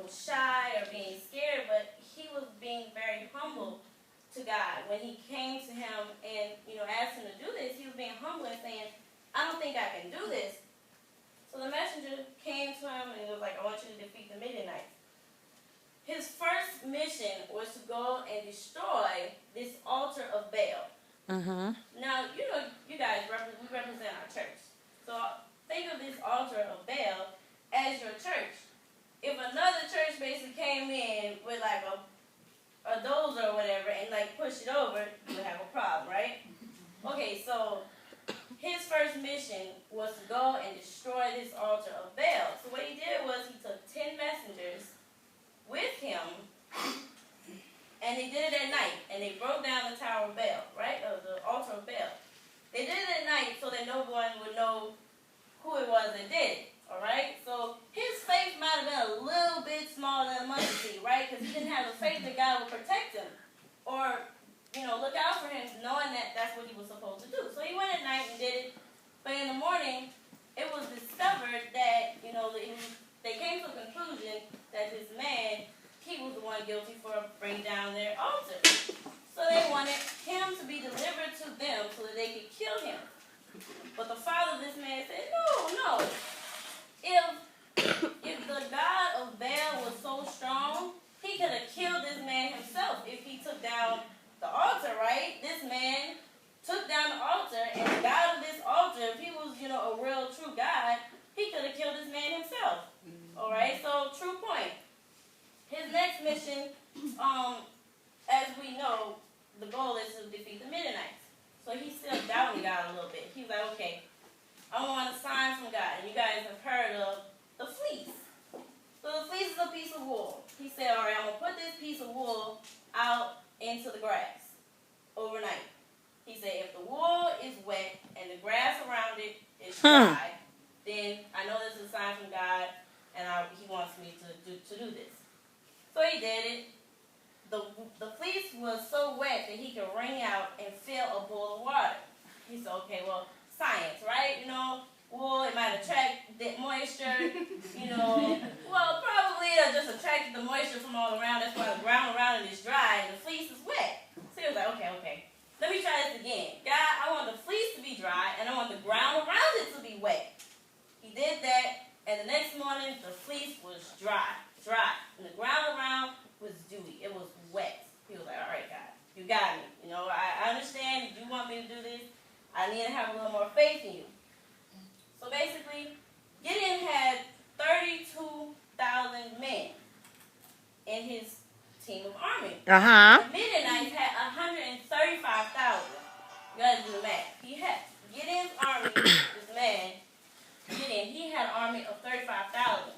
shy or being scared, but he was being very humble to God. When he came to him and, asked him to do this, he was being humble and saying, I don't think I can do this. So the messenger came to him and was like, I want you to defeat the Midianites. His first mission was to go and destroy this altar of Baal. Now, you guys, we represent our church. So think of this altar of Baal as your church. If another church basically came in with like a dozer or whatever and like pushed it over, you would have a problem, right? Okay, so his first mission was to go and destroy this altar of Baal. So what he did was he took 10 messengers with him, and they did it at night, and they broke down the Tower of Baal, right? The altar of Baal. They did it at night so that no one would know who it was that did it, all right? So his faith might have been a little bit smaller than a mustard seed, right? Because he didn't have the faith that God would protect him or, look out for him, knowing that that's what he was supposed to do. So he went at night and did it, but in the morning, it was discovered that, they came to a conclusion that this man, he was the one guilty for bringing down their altar. So they wanted him to be delivered to them so that they could kill him. But the father of this man said, no. If the God of Baal was so strong, he could have killed this man himself if he took down the altar, right? This man took down the altar, and the God of this altar, if he was, a real, true God, he could have killed this man himself. All right, so true point. His next mission, as we know, the goal is to defeat the Midianites. So he's still doubting God a little bit. He's like, okay, I want a sign from God. And you guys have heard of the fleece. So the fleece is a piece of wool. He said, all right, I'm going to put this piece of wool out into the grass overnight. He said, if the wool is wet and the grass around it is dry, then I know this is a sign from God, and he wants me to do this. So he did it. The fleece was so wet that he could wring out and fill a bowl of water. He said, okay, well, science, right? Wool, it might attract the moisture, Well, probably it'll just attract the moisture from all around. That's why the ground around it is dry and the fleece is wet. So he was like, okay. Let me try this again. God, I want the fleece to be dry, and I want the ground around it to be wet. He did that, and the next morning, the fleece was dry. And the ground around was dewy. It was wet. He was like, all right, God, you got me. I understand you want me to do this. I need to have a little more faith in you. So basically, Gideon had 32,000 men in his team of army. The Midianites had 135,000. You got to do the math. Gideon's army, this man, Gideon, he had an army of 35,000.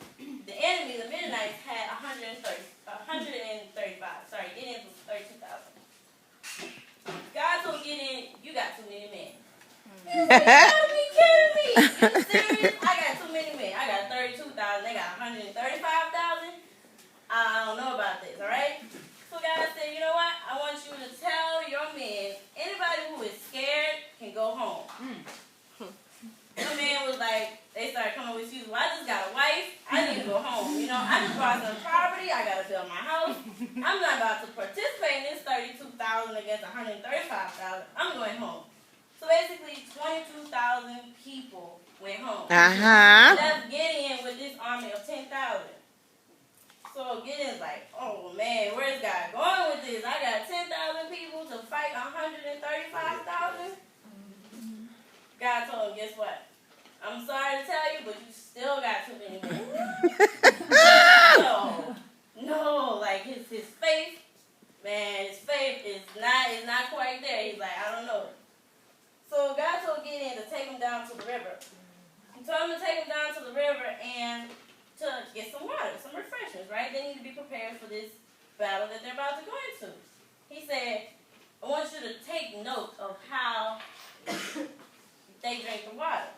The enemy, the Midianites, had 135. Sorry, Gideon was 32,000. God told Gideon, you got too many men. You gotta be kidding me. You serious? I got too many men. I got 32,000. They got 135,000. I don't know about this, all right? So God said, you know what? I want you to tell your men, anybody who is scared can go home. The man was like, they started coming with excuses. Well, I just got a wife. I need to go home. I just bought some property. I got to build my house. I'm not about to participate in this 32,000 against 135,000. I'm going home. So basically, 22,000 people went home. Left Gideon with this army of 10,000. So Gideon's like, oh man, where's God going with this? I got 10,000 people to fight 135,000. God told him, guess what? I'm sorry to tell you, but you still got too many men. No, like his faith, man, his faith is not quite there. He's like, I don't know. So God told Gideon to take him down to the river. He told him to take him down to the river and to get some water, some refreshments, right? They need to be prepared for this battle that they're about to go into. He said, I want you to take note of how they drink the water.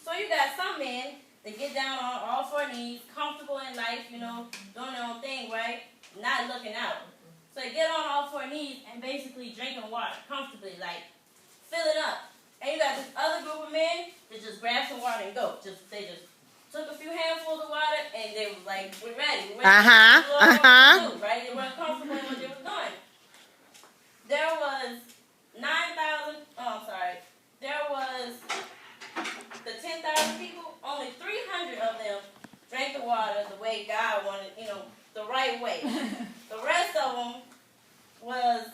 So you got some men that get down on all four knees, comfortable in life, doing their own thing, right? Not looking out. So they get on all four knees and basically drinking water comfortably, like fill it up. And you got this other group of men that just grab some water and go. They just took a few handfuls of water, and they was like, we're ready. We're ready. Right? They weren't comfortable in what they were doing. There was 9,000, there was the 10,000 people, only 300 of them drank the water the way God wanted, the right way. The rest of them was,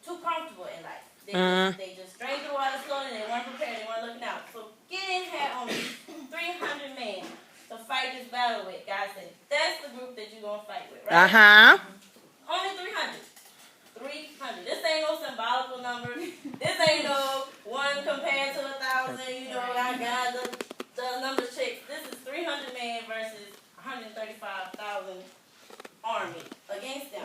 too comfortable in life. They just drank the water slowly, they weren't prepared, they weren't looking out. So Gideon had only 300 men to fight this battle with. God said, that's the group that you're going to fight with, right? Only 300. 300. This ain't no symbolical number. This ain't no 1 compared to 1,000, I got the number checks. This is 300 men versus 135,000 army against them.